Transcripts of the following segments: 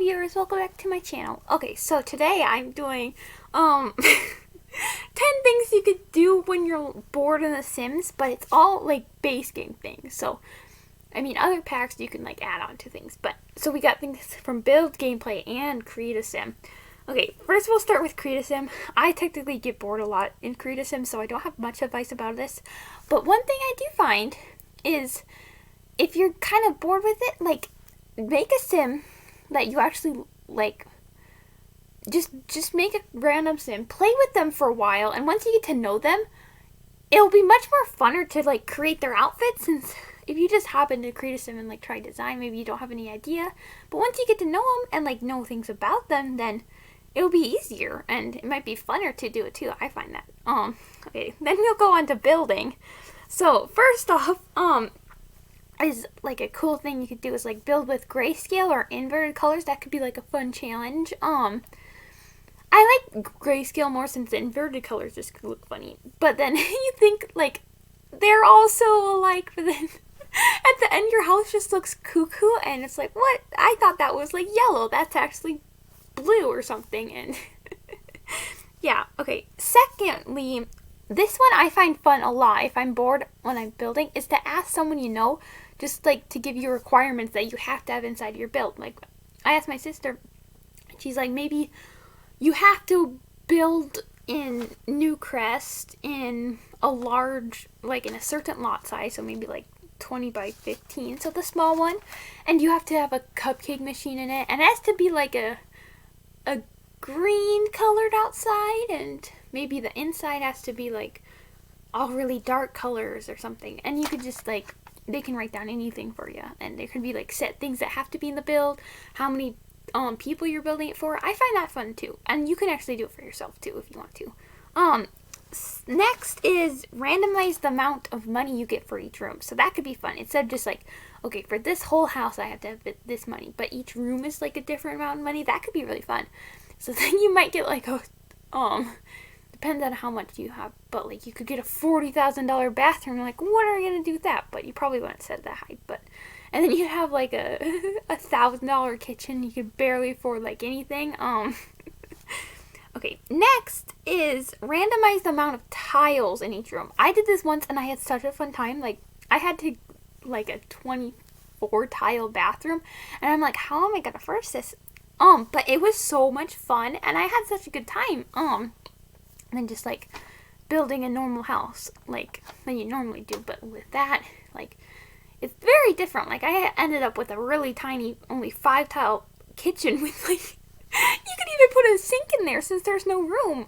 viewers, welcome back to my channel. Okay, so today I'm doing 10 things you could do when you're bored in The Sims, but it's all like base game things. So I mean, other packs you can like add on to things, but so we got things from build, gameplay, and create a sim. Okay, first we'll start with create a sim. I technically get bored a lot in create a sim, so I don't have much advice about this. But one thing I do find is if you're kind of bored with it, like make a sim that you actually like. Just make a random sim, play with them for a while, and once you get to know them, it'll be much more funner to like create their outfits. Since if you just happen to create a sim and like try design, maybe you don't have any idea. But once you get to know them and like know things about them, then it'll be easier and it might be funner to do it too. I find that. Okay, then we'll go on to building. So first off, is like a cool thing you could do is like build with grayscale or inverted colors. That could be like a fun challenge. I like grayscale more since the inverted colors just look funny. But then you think like they're all so alike, but then at the end your house just looks cuckoo and it's like, what? I thought that was like yellow. That's actually blue or something. And yeah, okay. Secondly, this one I find fun a lot if I'm bored when I'm building is to ask someone you know just like to give you requirements that you have to have inside your build. Like I asked my sister, she's like, maybe you have to build in Newcrest in a large, like in a certain lot size, so maybe like 20 by 15, so the small one, and you have to have a cupcake machine in it, and it has to be like a green colored outside, and maybe the inside has to be like all really dark colors or something, and you could just like, they can write down anything for you, and there can be like set things that have to be in the build, how many people you're building it for. I find that fun too, and you can actually do it for yourself too if you want to. Next is randomize the amount of money you get for each room. So that could be fun. Instead of just like, okay, for this whole house I have to have this money, but each room is like a different amount of money. That could be really fun. So then you might get like a depends on how much you have, but like you could get a $40,000 bathroom. You're like, what are you gonna do with that? But you probably wouldn't set that high. But and then you have like a $1,000 kitchen. You could barely afford like anything. Okay, next is randomize the amount of tiles in each room. I did this once and I had such a fun time. Like I had to like a 24 tile bathroom, and I'm like, how am I gonna first this? But it was so much fun and I had such a good time. Than just like building a normal house like than you normally do. But with that, like it's very different. Like I ended up with a really tiny, only 5 tile kitchen with like you could even put a sink in there since there's no room.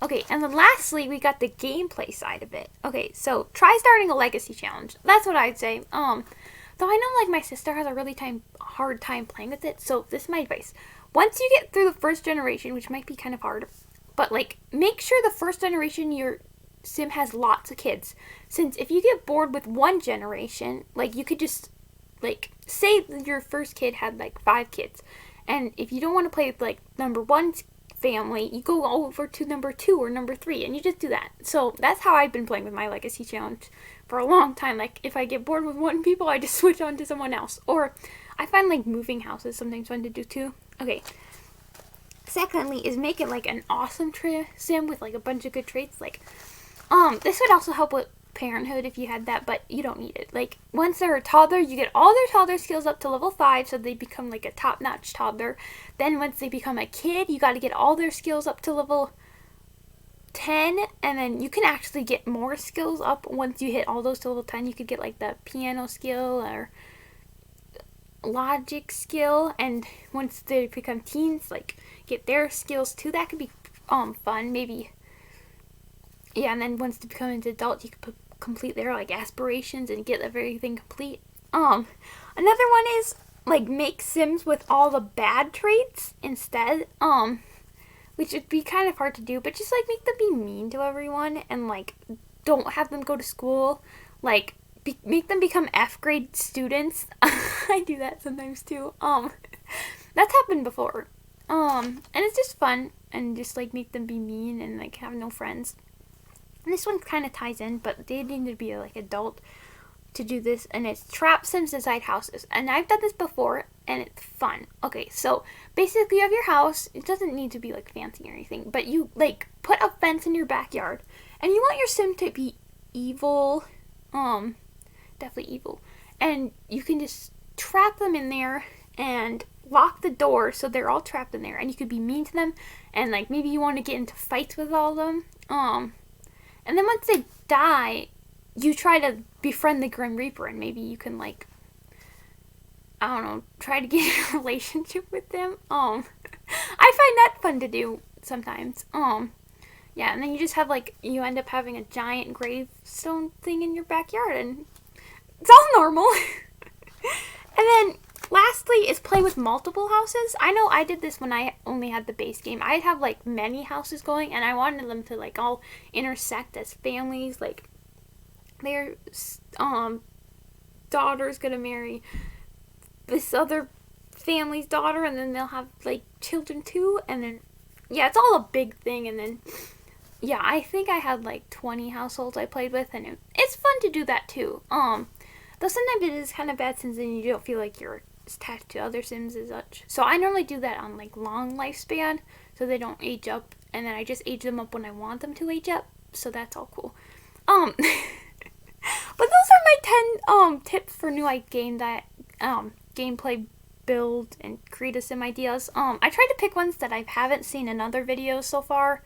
Okay, and then lastly we got the gameplay side of it. Okay, so try starting a legacy challenge. That's what I'd say. Though I know like my sister has a really hard time playing with it, so this is my advice. Once you get through the first generation, which might be kind of hard, but like make sure the first generation your sim has lots of kids, since if you get bored with one generation, like you could just like say your first kid had like 5 kids, and if you don't want to play with like number 1's family, you go over to number 2 or number 3 and you just do that. So that's how I've been playing with my legacy challenge for a long time. Like if I get bored with one people, I just switch on to someone else. Or I find like moving houses sometimes fun to do too. Okay, secondly is make it like an awesome sim with like a bunch of good traits. Like this would also help with parenthood if you had that, but you don't need it. Like once they're a toddler, you get all their toddler skills up to level 5, so they become like a top-notch toddler. Then once they become a kid, you got to get all their skills up to level 10, and then you can actually get more skills up once you hit all those to level 10. You could get like the piano skill or logic skill, and once they become teens, like get their skills too. That could be fun. Maybe, yeah. And then once they become an adult, you could complete their like aspirations and get everything complete. Another one is like make sims with all the bad traits instead, which would be kind of hard to do, but just like make them be mean to everyone and like don't have them go to school. Like make them become F grade students. I do that sometimes too. That's happened before. And it's just fun, and just like make them be mean and like have no friends. And this one kind of ties in, but they need to be like adult to do this, and it's trap sims inside houses. And I've done this before, and it's fun. Okay, so basically you have your house. It doesn't need to be like fancy or anything, but you like put a fence in your backyard, and you want your sim to be evil, definitely evil, and you can just trap them in there and lock the door so they're all trapped in there, and you could be mean to them, and like maybe you want to get into fights with all of them, and then once they die, you try to befriend the Grim Reaper, and maybe you can like, I don't know, try to get a relationship with them. I find that fun to do sometimes. Yeah, and then you just have like, you end up having a giant gravestone thing in your backyard, and it's all normal. And then lastly is play with multiple houses. I know I did this when I only had the base game. I'd have like many houses going, and I wanted them to like all intersect as families. Like their daughter's gonna marry this other family's daughter, and then they'll have like children too, and then yeah, it's all a big thing. And then yeah, I think I had like 20 households I played with, and it's fun to do that too. Though sometimes it is kind of bad since then you don't feel like you're attached to other Sims as much. So I normally do that on like long lifespan, so they don't age up, and then I just age them up when I want them to age up. So that's all cool. But those are my 10 tips for new gameplay build and create a sim ideas. I tried to pick ones that I haven't seen in other videos so far.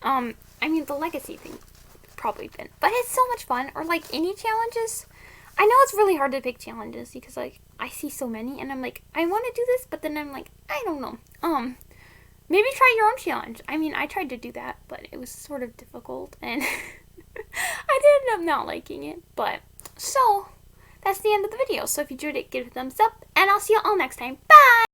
I mean the legacy thing probably been, but it's so much fun. Or like any challenges. I know it's really hard to pick challenges because like I see so many, and I'm like, I want to do this, but then I'm like, I don't know. Maybe try your own challenge. I mean, I tried to do that, but it was sort of difficult, and I did end up not liking it. But so that's the end of the video. So if you enjoyed it, give it a thumbs up, and I'll see you all next time. Bye!